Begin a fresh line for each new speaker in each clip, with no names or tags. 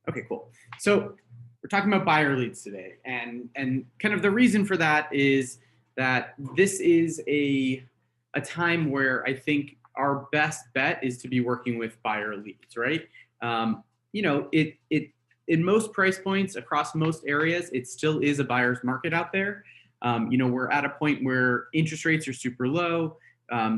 Okay, cool. So we're talking about buyer leads today, and kind of the reason for that is that this is a time where I think our best bet is to be working with buyer leads, right? Um, it in most price points across most areas, it still is a buyer's market out there. We're at a point where interest rates are super low.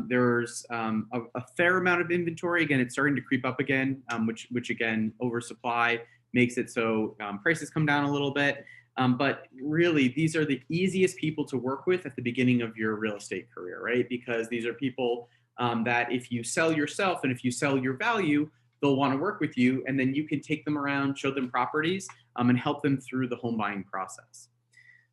There's a fair amount of inventory. Again, it's starting to creep up again, which again, oversupply makes it so prices come down a little bit. But really, these are the easiest people to work with at the beginning of your real estate career, right? Because these are people that if you sell yourself and if you sell your value, they'll want to work with you. And then you can take them around, show them properties, and help them through the home buying process.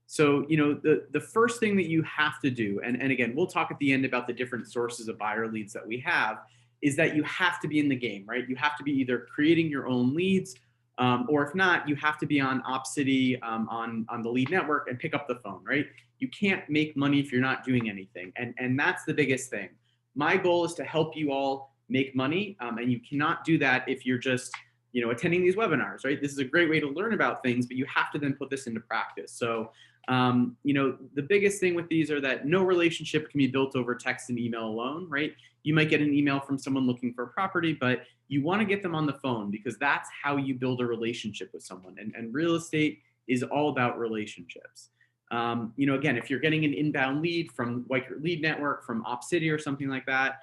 So, the first thing that you have to do, and again, we'll talk at the end about the different sources of buyer leads that we have, is that you have to be in the game, right? You have to be either creating your own leads, or if not, you have to be on Opcity, on the lead network and pick up the phone, right? You can't make money if you're not doing anything. And that's the biggest thing. My goal is to help you all make money. And you cannot do that if you're just, attending these webinars, right? This is a great way to learn about things, but you have to then put this into practice. So, the biggest thing with these are that no relationship can be built over text and email alone, right? You might get an email from someone looking for a property, but you want to get them on the phone because that's how you build a relationship with someone. And real estate is all about relationships. Again, if you're getting an inbound lead from Weichert Lead Network, from Opcity or something like that,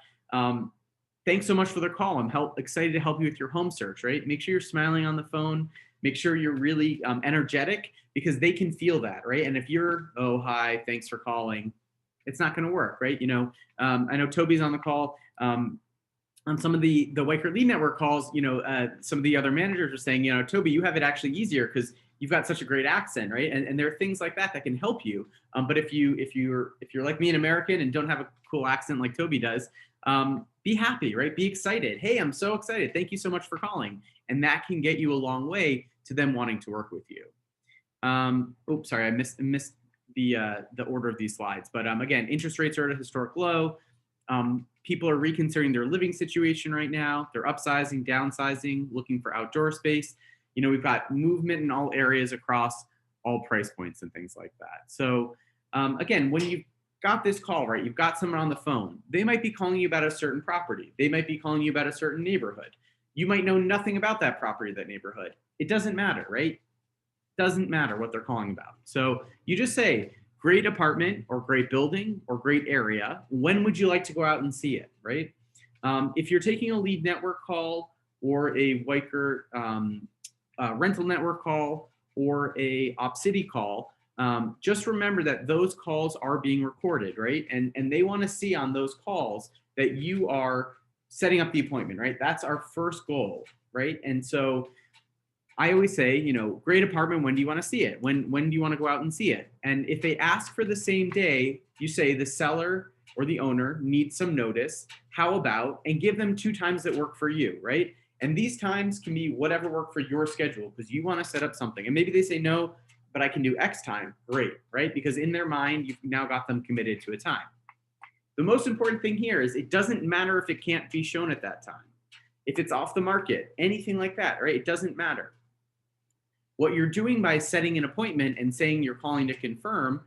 thanks so much for the call. I'm excited to help you with your home search, right? Make sure you're smiling on the phone. Make sure you're really energetic because they can feel that, right? And if you're, oh, hi, thanks for calling, it's not going to work, right? I know Toby's on the call. On some of the Weichert Lead Network calls, some of the other managers are saying, Toby, you have it actually easier because you've got such a great accent, right? And there are things like that can help you. But if you're like me, an American, and don't have a cool accent like Toby does, be happy, right? Be excited. Hey, I'm so excited. Thank you so much for calling. And that can get you a long way to them wanting to work with you. Oops, sorry, I missed the order of these slides. But again, interest rates are at a historic low. People are reconsidering their living situation right now. They're upsizing, downsizing, looking for outdoor space. We've got movement in all areas across all price points and things like that. So again, when you've got this call, right, you've got someone on the phone. They might be calling you about a certain property. They might be calling you about a certain neighborhood. You might know nothing about that property, that neighborhood. It doesn't matter, right? Doesn't matter what they're calling about. So you just say, great apartment or great building or great area. When would you like to go out and see it, right? If you're taking a lead network call or a Weichert rental network call or a Opcity call, just remember that those calls are being recorded, right? And they want to see on those calls that you are setting up the appointment, right? That's our first goal, right? And so I always say, great apartment, when do you want to see it? When do you want to go out and see it? And if they ask for the same day, you say the seller or the owner needs some notice. How about, and give them 2 times that work for you, right? And these times can be whatever work for your schedule because you want to set up something. And maybe they say, no, but I can do X time. Great, right? Because in their mind, you've now got them committed to a time. The most important thing here is it doesn't matter if it can't be shown at that time. If it's off the market, anything like that, right? It doesn't matter. What you're doing by setting an appointment and saying you're calling to confirm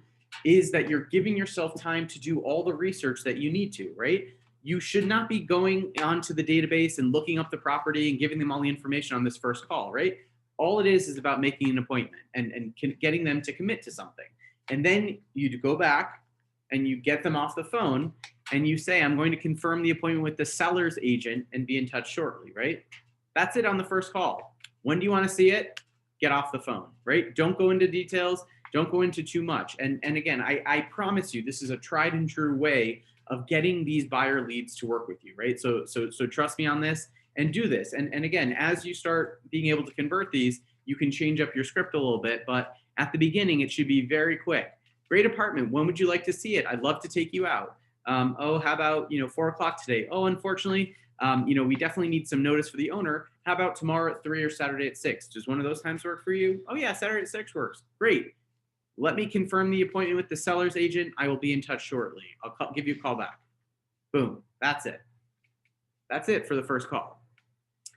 is that you're giving yourself time to do all the research that you need to, right? You should not be going onto the database and looking up the property and giving them all the information on this first call, right? All it is about making an appointment and getting them to commit to something. And then you go back and you get them off the phone and you say, I'm going to confirm the appointment with the seller's agent and be in touch shortly, right? That's it on the first call. When do you want to see it? Get off the phone, right? Don't go into details. Don't go into too much. And again, I promise you, this is a tried and true way of getting these buyer leads to work with you, right? So trust me on this and do this. And again, as you start being able to convert these, you can change up your script a little bit, but at the beginning, it should be very quick. Great apartment. When would you like to see it? I'd love to take you out. Oh, how about, 4 o'clock today? Oh, unfortunately, we definitely need some notice for the owner. How about tomorrow at 3 or Saturday at 6? Does one of those times work for you? Oh yeah, Saturday at 6 works. Great. Let me confirm the appointment with the seller's agent. I will be in touch shortly. I'll give you a call back. Boom. That's it. That's it for the first call.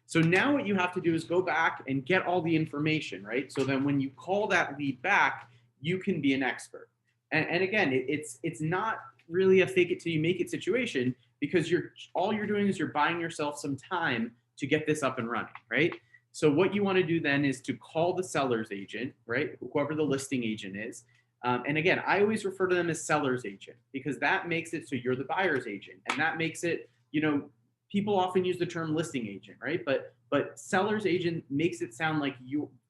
So now what you have to do is go back and get all the information, right? So then when you call that lead back, you can be an expert. And again, it's not really a fake it till you make it situation, because all you're doing is you're buying yourself some time to get this up and running, right? So what you want to do then is to call the seller's agent, right? Whoever the listing agent is. And again, I always refer to them as seller's agent, because that makes it so you're the buyer's agent, and that makes it, people often use the term listing agent, right? But seller's agent makes it sound like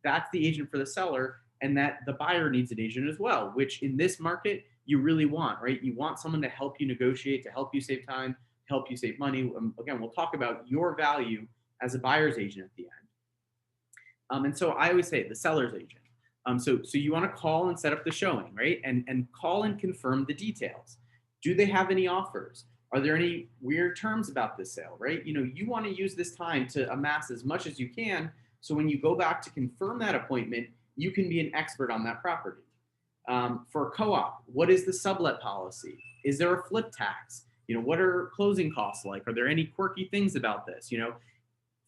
that's the agent for the seller, and that the buyer needs an agent as well, which in this market you really want, right? You want someone to help you negotiate, to help you save time, help you save money. Again, we'll talk about your value as a buyer's agent at the end. And so I always say the seller's agent. So you want to call and set up the showing, right? And call and confirm the details. Do they have any offers? Are there any weird terms about this sale, right? You want to use this time to amass as much as you can, so when you go back to confirm that appointment, you can be an expert on that property. For a co-op, what is the sublet policy? Is there a flip tax? What are closing costs like? Are there any quirky things about this?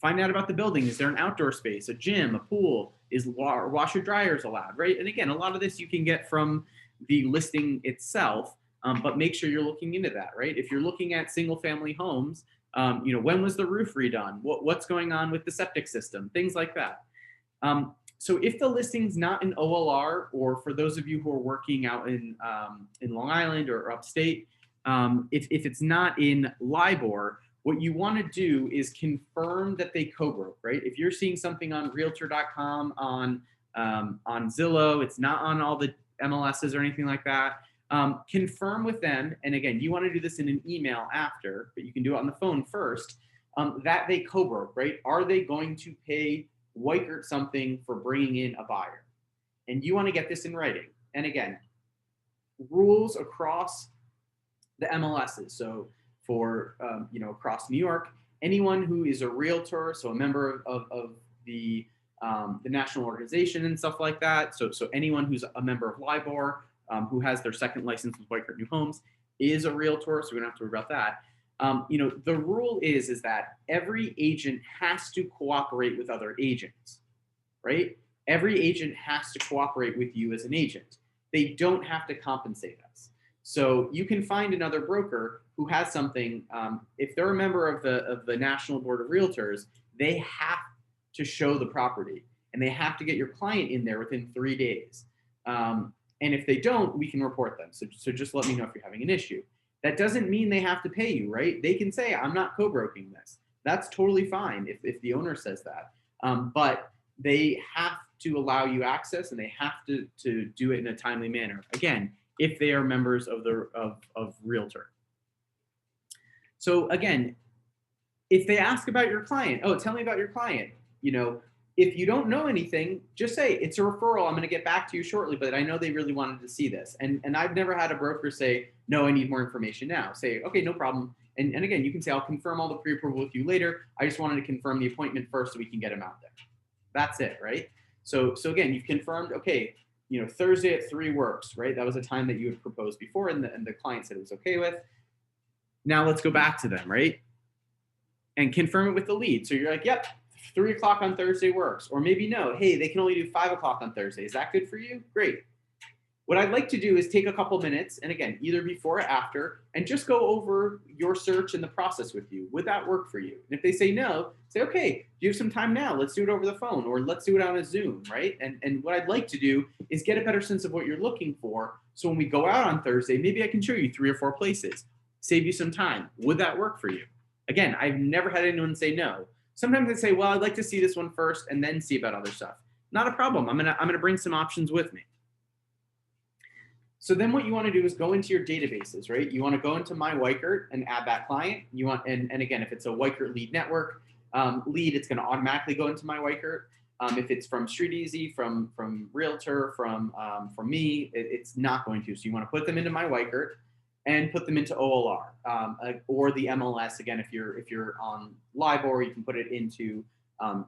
Find out about the building. Is there an outdoor space, a gym, a pool? Is washer dryers allowed, right? And again, a lot of this you can get from the listing itself, but make sure you're looking into that, right? If you're looking at single family homes, when was the roof redone? What's going on with the septic system? Things like that. So if the listing's not in OLR, or for those of you who are working out in Long Island or upstate, if it's not in LIBOR, what you want to do is confirm that they co-broke, right? If you're seeing something on Realtor.com, on Zillow, it's not on all the MLSs or anything like that. Confirm with them, and again, you want to do this in an email after, but you can do it on the phone first, that they co-broke, right? Are they going to pay Weichert something for bringing in a buyer? And you want to get this in writing. And again, rules across the MLSs. So for across New York, anyone who is a realtor, so a member of the national organization and stuff like that. So anyone who's a member of LIBOR, who has their second license with Weichert New Homes, is a realtor. So we don't have to worry about that. The rule is that every agent has to cooperate with other agents, right? Every agent has to cooperate with you as an agent. They don't have to compensate us. So you can find another broker who has something. If they're a member of the National Board of Realtors, they have to show the property, and they have to get your client in there within 3 days. And if they don't, we can report them. So just let me know if you're having an issue. That doesn't mean they have to pay you, right? They can say, I'm not co-broking this. That's totally fine if the owner says that. But they have to allow you access, and they have to do it in a timely manner. Again, if they are members of Realtor. So again, if they ask about your client, oh, tell me about your client. If you don't know anything, just say, it's a referral. I'm going to get back to you shortly, but I know they really wanted to see this. And I've never had a broker say, no, I need more information now. Say, okay, no problem. And again, you can say, I'll confirm all the pre-approval with you later. I just wanted to confirm the appointment first so we can get him out there. That's it, right? So again, you've confirmed, okay, Thursday at 3 works, right? That was a time that you had proposed before, and the client said it was okay with. Now let's go back to them, right? And confirm it with the lead. So you're like, yep, 3 o'clock on Thursday works. Or maybe no, hey, they can only do 5 o'clock on Thursday. Is that good for you? Great. What I'd like to do is take a couple minutes, and again, either before or after, and just go over your search and the process with you. Would that work for you? And if they say no, say, okay, do you have some time now? Let's do it over the phone, or let's do it on a Zoom, right? And what I'd like to do is get a better sense of what you're looking for. So when we go out on Thursday, maybe I can show you 3 or 4 places, save you some time. Would that work for you? Again, I've never had anyone say no. Sometimes they say, well, I'd like to see this one first and then see about other stuff. Not a problem. I'm gonna bring some options with me. So then what you want to do is go into your databases, right? You want to go into My Weichert and add that client. You want, and again, if it's a Weichert lead network lead, it's going to automatically go into My Weichert. If it's from StreetEasy, from Realtor, from me, it's not going to. So you want to put them into My Weichert and put them into OLR or the MLS. Again, if you're on LIBOR, you can put it into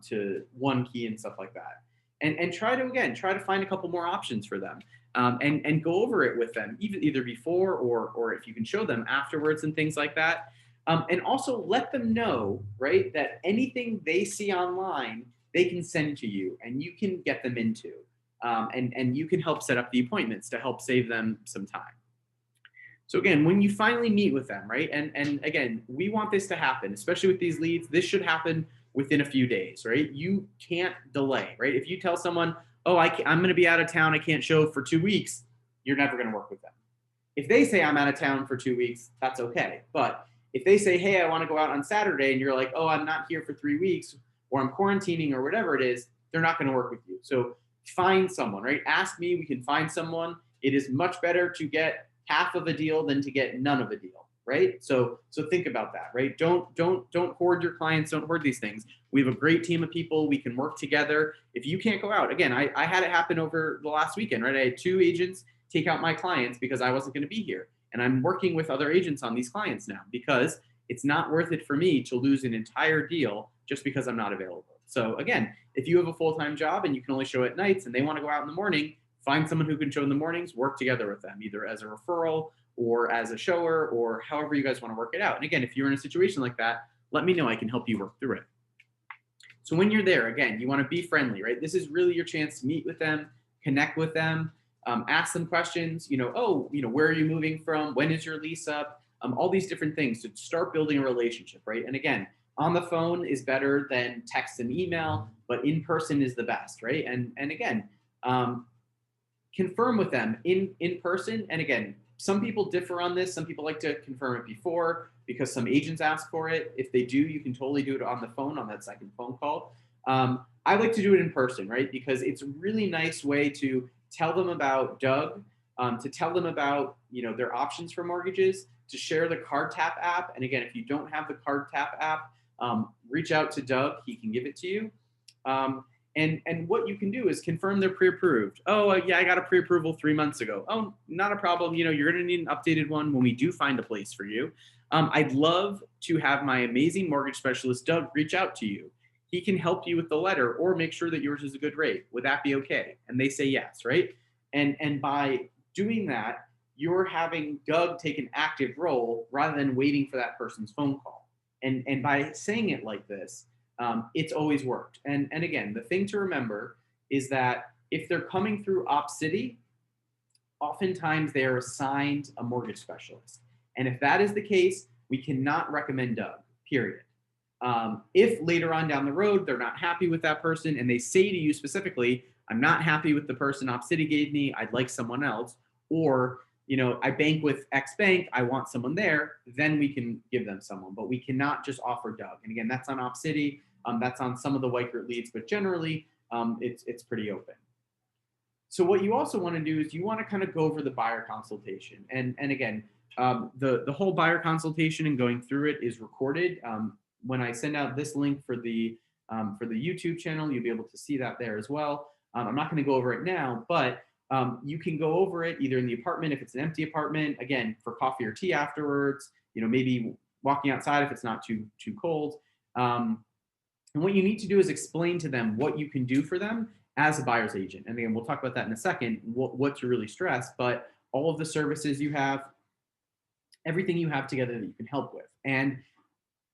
to One Key and stuff like that. And try to find a couple more options for them. And go over it with them, either before or if you can show them afterwards and things like that. And also let them know, right, that anything they see online, they can send to you and you can get them into. And you can help set up the appointments to help save them some time. So again, when you finally meet with them, right? And again, we want this to happen, especially with these leads. This should happen within a few days, right? You can't delay, right? If you tell someone, "Oh, I'm going to be out of town, I can't show for 2 weeks," you're never going to work with them. If they say I'm out of town for 2 weeks, that's okay. But if they say, "Hey, I want to go out on Saturday," and you're like, "Oh, I'm not here for 3 weeks," or "I'm quarantining," or whatever it is, they're not going to work with you. So find someone, right? Ask me, we can find someone. It is much better to get half of a deal than to get none of a deal, right? So think about that, right? Don't hoard your clients, don't hoard these things. We have a great team of people, we can work together. If you can't go out, again, I had it happen over the last weekend, right? I had 2 agents take out my clients because I wasn't going to be here. And I'm working with other agents on these clients now because it's not worth it for me to lose an entire deal just because I'm not available. So again, if you have a full-time job and you can only show at nights and they want to go out in the morning, find someone who can show in the mornings, work together with them, either as a referral or as a shower or however you guys want to work it out. And again, if you're in a situation like that, let me know. I can help you work through it. So when you're there, again, you want to be friendly, right? This is really your chance to meet with them, connect with them, ask them questions, where are you moving from? When is your lease up? All these different things to start building a relationship, right? And again, on the phone is better than text and email, but in person is the best, right? And again, confirm with them in person. And again, some people differ on this. Some people like to confirm it before because some agents ask for it. If they do, you can totally do it on the phone on that second phone call. I like to do it in person, right? Because it's a really nice way to tell them about Doug, to tell them about their options for mortgages, to share the CardTap app. And again, if you don't have the CardTap app, reach out to Doug. He can give it to you. And what you can do is confirm they're pre-approved. Oh, yeah, I got a pre-approval 3 months ago. Oh, not a problem. You're going to need an updated one when we do find a place for you. I'd love to have my amazing mortgage specialist, Doug, reach out to you. He can help you with the letter or make sure that yours is a good rate. Would that be okay? And they say yes, right? And by doing that, you're having Doug take an active role rather than waiting for that person's phone call. And by saying it like this, it's always worked. And again, the thing to remember is that if they're coming through OpCity, oftentimes they are assigned a mortgage specialist. And if that is the case, we cannot recommend Doug, period. If later on down the road, they're not happy with that person and they say to you specifically, "I'm not happy with the person OpCity gave me, I'd like someone else," or I bank with X bank, I want someone there, then we can give them someone. But we cannot just offer Doug. And again, that's on OpCity. That's on some of the White Group leads, but generally it's pretty open. So what you also want to do is you want to kind of go over the buyer consultation. And again, the whole buyer consultation and going through it is recorded. When I send out this link for the YouTube channel, you'll be able to see that there as well. I'm not going to go over it now, but you can go over it either in the apartment if it's an empty apartment, again, for coffee or tea afterwards, maybe walking outside if it's not too cold. And what you need to do is explain to them what you can do for them as a buyer's agent. And again, we'll talk about that in a second, what to really stress, but all of the services you have, everything you have together that you can help with. And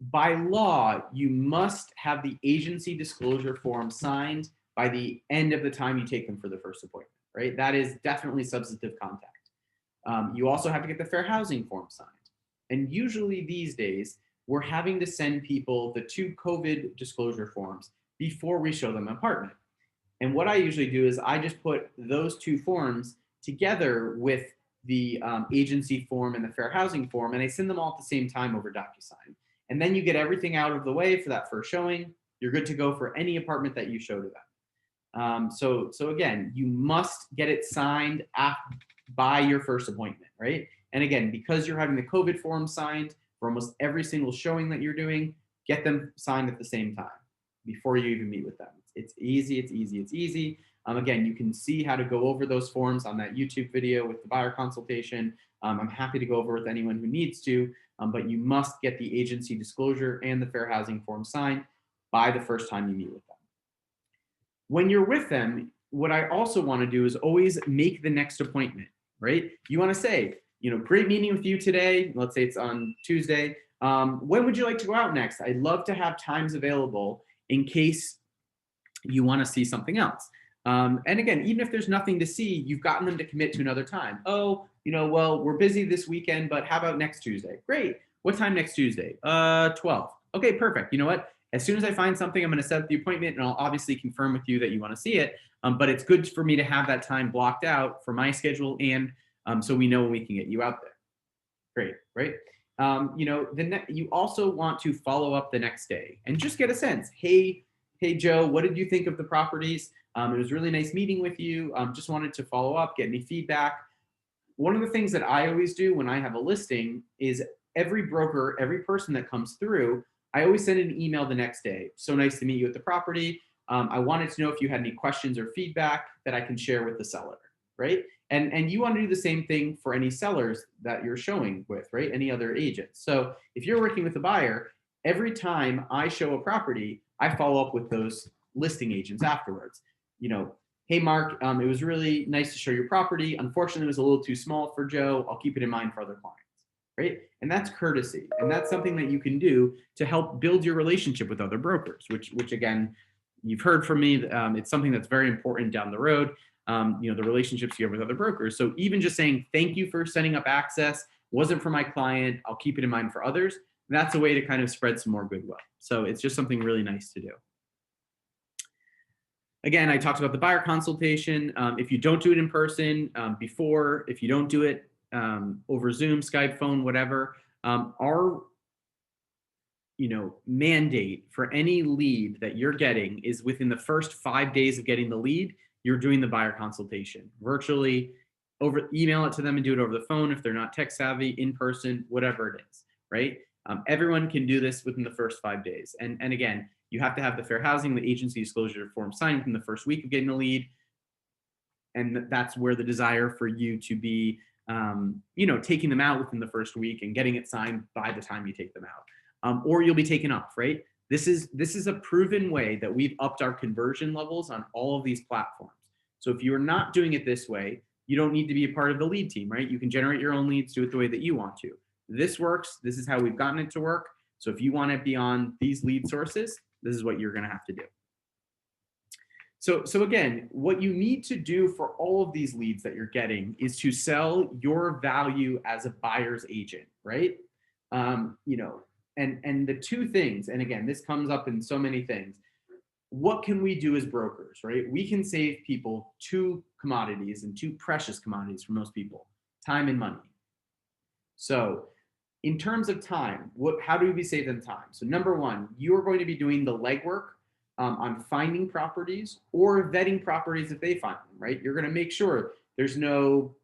by law, you must have the agency disclosure form signed by the end of the time you take them for the first appointment, right? That is definitely substantive contact. You also have to get the fair housing form signed. And usually these days, we're having to send people the 2 COVID disclosure forms before we show them an apartment. And what I usually do is I just put those 2 forms together with the agency form and the fair housing form, and I send them all at the same time over DocuSign. And then you get everything out of the way for that first showing. You're good to go for any apartment that you show to them. So again, you must get it signed by your first appointment, right? And again, because you're having the COVID form signed for almost every single showing that you're doing, get them signed at the same time before you even meet with them. It's easy, it's easy, it's easy. Again, you can see how to go over those forms on that YouTube video with the buyer consultation. I'm happy to go over with anyone who needs to, but you must get the agency disclosure and the fair housing form signed by the first time you meet with them. When you're with them, what I also want to do is always make the next appointment, right? You want to say, great meeting with you today. Let's say it's on Tuesday. When would you like to go out next? I'd love to have times available in case you want to see something else. And again, even if there's nothing to see, you've gotten them to commit to another time. Oh, well, we're busy this weekend, but how about next Tuesday? Great. What time next Tuesday? 12. Okay, perfect. You know what? As soon as I find something, I'm going to set up the appointment, and I'll obviously confirm with you that you want to see it. But it's good for me to have that time blocked out for my schedule, and so we know when we can get you out there. Great, right? You also want to follow up the next day and just get a sense. Hey, Joe, what did you think of the properties? It was really nice meeting with you. Just wanted to follow up, get any feedback. One of the things that I always do when I have a listing is every broker, every person that comes through, I always send an email the next day. So nice to meet you at the property. I wanted to know if you had any questions or feedback that I can share with the seller, right? And you want to do the same thing for any sellers that you're showing with, right? Any other agents. So if you're working with a buyer, every time I show a property, I follow up with those listing agents afterwards. Hey, Mark, it was really nice to show your property. Unfortunately, it was a little too small for Joe. I'll keep it in mind for other clients, right? And that's courtesy. And that's something that you can do to help build your relationship with other brokers, which again, you've heard from me. It's something that's very important down the road. The relationships you have with other brokers. So even just saying, thank you for setting up access, wasn't for my client, I'll keep it in mind for others. That's a way to kind of spread some more goodwill. So it's just something really nice to do. Again, I talked about the buyer consultation. If you don't do it in person if you don't do it over Zoom, Skype, phone, whatever, our mandate for any lead that you're getting is within the first 5 days of getting the lead, you're doing the buyer consultation virtually, email it to them and do it over the phone if they're not tech savvy, in person, whatever it is, right? Everyone can do this within the first 5 days. And again, you have to have the fair housing, the agency disclosure form signed within the first week of getting the lead. And that's where the desire for you to be, taking them out within the first week and getting it signed by the time you take them out, or you'll be taken off, right? This is a proven way that we've upped our conversion levels on all of these platforms. So if you're not doing it this way, you don't need to be a part of the lead team, right? You can generate your own leads, do it the way that you want to. This works. This is how we've gotten it to work. So if you want to be on these lead sources, this is what you're going to have to do. So again, what you need to do for all of these leads that you're getting is to sell your value as a buyer's agent, right? And the two things, and again, this comes up in so many things. What can we do as brokers, right? We can save people two commodities, and two precious commodities for most people: time and money. So in terms of time, how do we save them time? So number one, you're going to be doing the legwork on finding properties or vetting properties if they find them, right? You're going to make sure there's no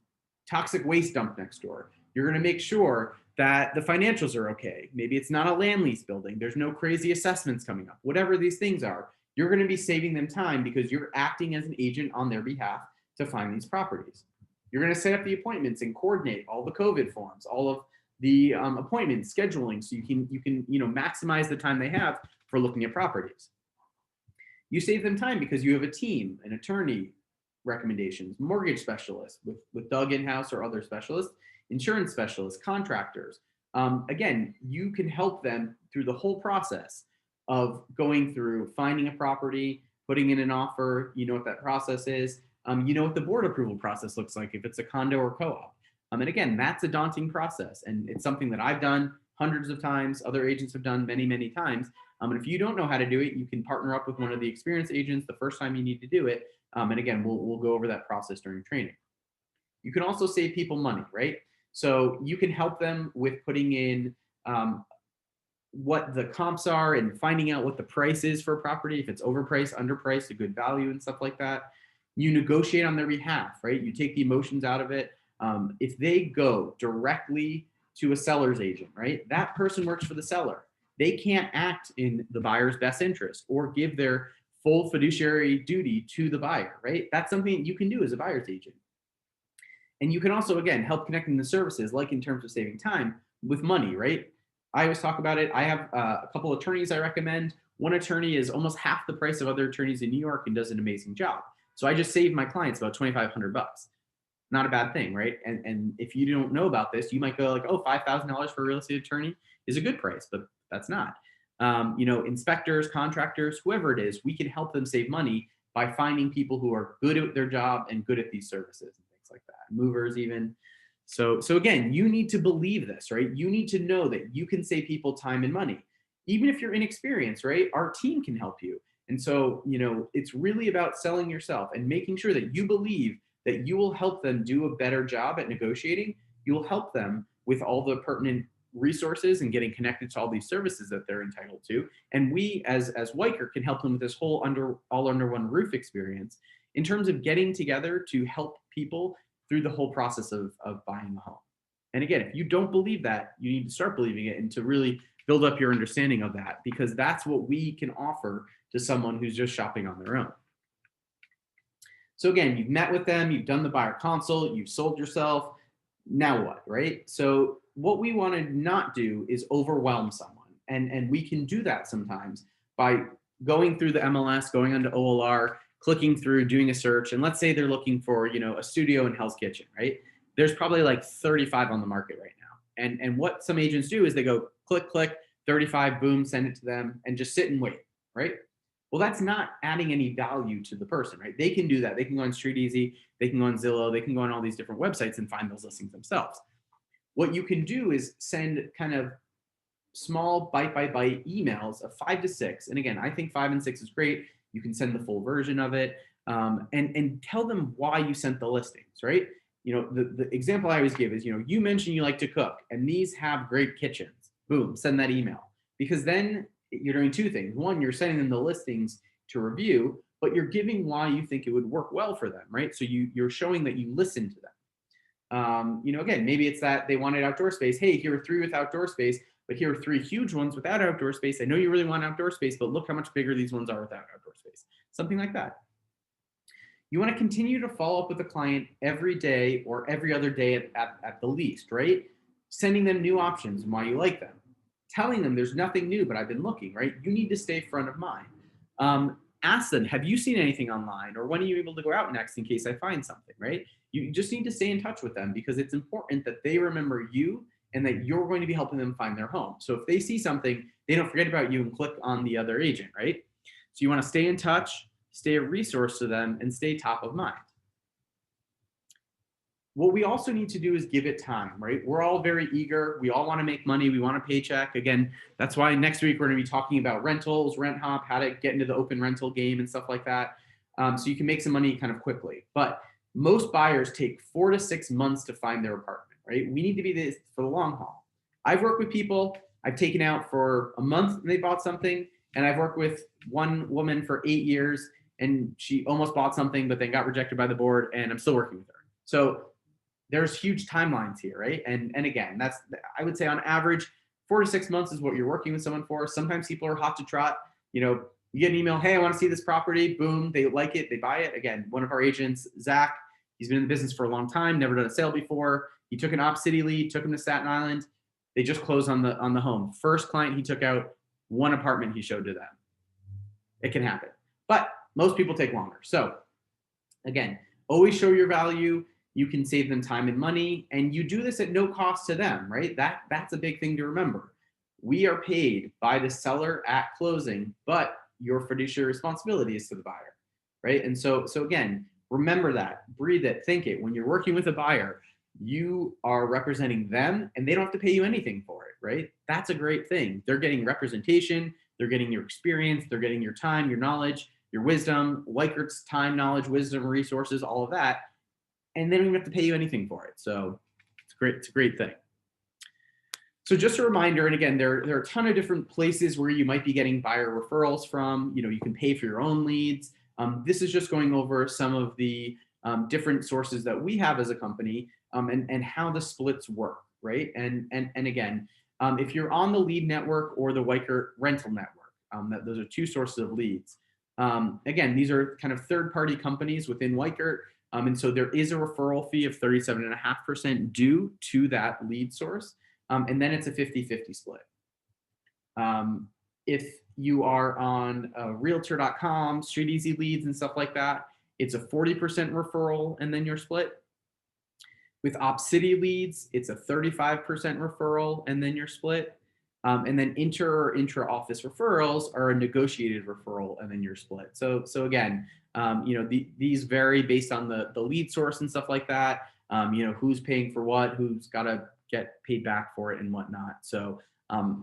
toxic waste dump next door. You're going to make sure that the financials are okay. Maybe it's not a land lease building. There's no crazy assessments coming up. Whatever these things are, you're going to be saving them time because you're acting as an agent on their behalf to find these properties. You're going to set up the appointments and coordinate all the COVID forms, all of the appointments, scheduling, so you can maximize the time they have for looking at properties. You save them time because you have a team, an attorney recommendations, mortgage specialists with Doug in-house or other specialists, insurance specialists, contractors. Again, you can help them through the whole process of going through finding a property, putting in an offer. You know what that process is. You know what the board approval process looks like if it's a condo or co-op. And again, that's a daunting process. And it's something that I've done hundreds of times. Other agents have done many, many times. And if you don't know how to do it, you can partner up with one of the experienced agents the first time you need to do it. And again, we'll go over that process during training. You can also save people money, right? So you can help them with putting in what the comps are and finding out what the price is for a property, if it's overpriced, underpriced, a good value and stuff like that. You negotiate on their behalf, right? You take the emotions out of it. If they go directly to a seller's agent, right? That person works for the seller. They can't act in the buyer's best interest or give their full fiduciary duty to the buyer, right? That's something you can do as a buyer's agent. And you can also, again, help connecting the services, like in terms of saving time, with money, right? I always talk about it. I have a couple attorneys I recommend. One attorney is almost half the price of other attorneys in New York and does an amazing job. So I just saved my clients about $2,500. Not a bad thing, right? And if you don't know about this, you might go like, oh, $5,000 for a real estate attorney. is a good price, but that's not. Inspectors, contractors, whoever it is, we can help them save money by finding people who are good at their job and good at these services and things like that. Movers even. So again, you need to believe this, right? You need to know that you can save people time and money. Even if you're inexperienced, right? Our team can help you. And so, it's really about selling yourself and making sure that you believe that you will help them do a better job at negotiating. You will help them with all the pertinent resources and getting connected to all these services that they're entitled to. And we as Weichert can help them with this whole all under one roof experience in terms of getting together to help people through the whole process of buying a home. And again, if you don't believe that, you need to start believing it and to really build up your understanding of that, because that's what we can offer to someone who's just shopping on their own. So again, you've met with them, you've done the buyer consult, you've sold yourself. Now what, right? So what we want to not do is overwhelm someone. And we can do that sometimes by going through the MLS, going onto OLR, clicking through, doing a search. And let's say they're looking for, a studio in Hell's Kitchen, right? There's probably like 35 on the market right now. And what some agents do is they go click, 35, boom, send it to them and just sit and wait, right? Well, that's not adding any value to the person, right? They can do that. They can go on StreetEasy, they can go on Zillow, they can go on all these different websites and find those listings themselves. What you can do is send kind of small bite emails of 5 to 6. And again, I think 5 and 6 is great. You can send the full version of it, and tell them why you sent the listings, right? The example I always give is, you mentioned you like to cook and these have great kitchens. Boom, send that email. Because then you're doing two things. One, you're sending them the listings to review, but you're giving why you think it would work well for them, right? So you're showing that you listen to them. Again, maybe it's that they wanted outdoor space. Hey, here are 3 with outdoor space, but here are 3 huge ones without outdoor space. I know you really want outdoor space, but look how much bigger these ones are without outdoor space. Something like that. You want to continue to follow up with the client every day or every other day at the least, right? Sending them new options and why you like them. Telling them there's nothing new, but I've been looking, right? You need to stay front of mind. Ask them, have you seen anything online? Or when are you able to go out next in case I find something, right? You just need to stay in touch with them because it's important that they remember you and that you're going to be helping them find their home. So if they see something, they don't forget about you and click on the other agent, right? So you want to stay in touch, stay a resource to them, and stay top of mind. What we also need to do is give it time, right? We're all very eager. We all want to make money. We want a paycheck. Again, that's why next week we're going to be talking about rentals, RentHop, how to get into the open rental game and stuff like that. So you can make some money kind of quickly. But most buyers take 4 to 6 months to find their apartment, right? We need to be this for the long haul. I've worked with people I've taken out for a month and they bought something. And I've worked with one woman for 8 years and she almost bought something, but then got rejected by the board and I'm still working with her. So there's huge timelines here, right? And again, I would say on average, 4 to 6 months is what you're working with someone for. Sometimes people are hot to trot. You get an email, hey, I want to see this property. Boom, they like it, they buy it. Again, one of our agents, Zach, he's been in the business for a long time, never done a sale before. He took an Op City lead, took him to Staten Island. They just closed on the home. First client he took out, 1 apartment he showed to them. It can happen, but most people take longer. So again, always show your value. You can save them time and money, and you do this at no cost to them, right? That's a big thing to remember. We are paid by the seller at closing, but your fiduciary responsibility is to the buyer, right? And so again, remember that, breathe it, think it. When you're working with a buyer, you are representing them and they don't have to pay you anything for it, right? That's a great thing. They're getting representation, they're getting your experience, they're getting your time, your knowledge, your wisdom, Weichert's time, knowledge, wisdom, resources, all of that. And they don't even have to pay you anything for it. So it's great. It's a great thing. So just a reminder, and again, there are a ton of different places where you might be getting buyer referrals from. You can pay for your own leads. This is just going over some of the different sources that we have as a company, and how the splits work, right? And again, if you're on the Lead Network or the Weichert Rental Network, those are 2 sources of leads. Again, these are kind of third-party companies within Weichert. And so there is a referral fee of 37.5% due to that lead source. And then it's a 50-50 split. If you are on Realtor.com, StreetEasy Leads and stuff like that, it's a 40% referral and then you're split. With Op City Leads, it's a 35% referral and then you're split. And then inter or intra-office referrals are a negotiated referral, and then you're split. So again, you know, these vary based on the lead source and stuff like that. You know, who's paying for what, who's got to get paid back for it and whatnot. So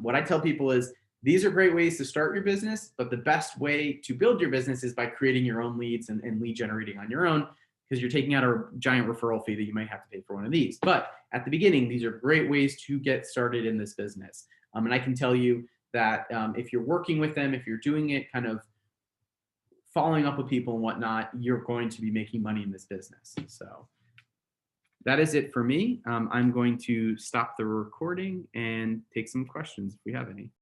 what I tell people is these are great ways to start your business, but the best way to build your business is by creating your own leads and lead generating on your own, because you're taking out a giant referral fee that you might have to pay for one of these. But at the beginning, these are great ways to get started in this business. And I can tell you that if you're working with them, if you're doing it kind of following up with people and whatnot, you're going to be making money in this business. So that is it for me. I'm going to stop the recording and take some questions if we have any.